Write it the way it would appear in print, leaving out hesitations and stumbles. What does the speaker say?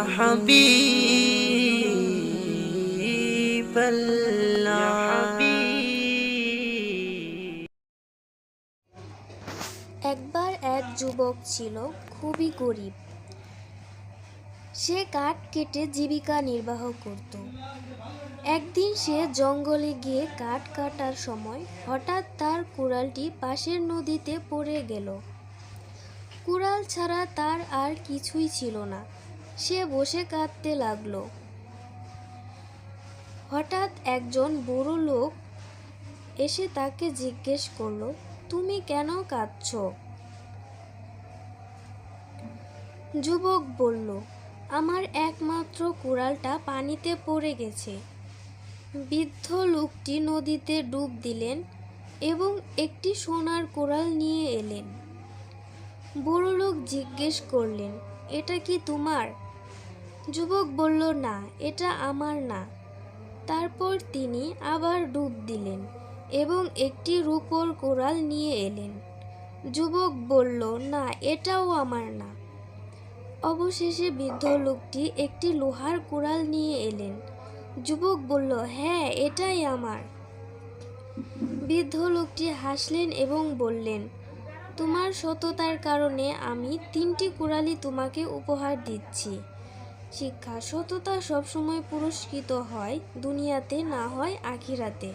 يا حبيب الله। একবার এক যুবক ছিল খুবই গরিব। সে কাঠ কেটে জীবিকা নির্বাহ করত। একদিন সে জঙ্গলে গিয়ে কাঠ কাটার সময় হঠাৎ তার কুড়ালটি পাশের নদীতে পড়ে গেল। কুড়াল ছাড়া তার আর কিছুই ছিল না। সে বসে কাঁদতে লাগলো। হঠাৎ একজন বুড়ো লোক এসে তাকে জিজ্ঞেস করলো, তুমি কেন কাঁদছো? যুবক বলল, আমার একমাত্র কুড়ালটা পানিতে পড়ে গেছে। বৃদ্ধ লোকটি নদীতে ডুব দিলেন এবং একটি সোনার কুড়াল নিয়ে এলেন। বুড়ো লোক জিজ্ঞেস করলেন, এটা কি তোমার? যুবক বলল, না, এটা আমার না। তারপর তিনি আবার ডুব দিলেন এবং একটি রূপোর কুড়াল নিয়ে এলেন। যুবক বলল, না, এটাও আমার না। অবশেষে বৃদ্ধ লোকটি একটি লোহার কুড়াল নিয়ে এলেন। যুবক বলল, হ্যাঁ, এটাই আমার। বৃদ্ধ লোকটি হাসলেন এবং বললেন, তোমার সততার কারণে আমি 3টি কুড়ালই তোমাকে উপহার দিচ্ছি। শিক্ষা: সততা সবসময় পুরস্কৃত হয়, দুনিয়াতে না হয় আখিরাতে।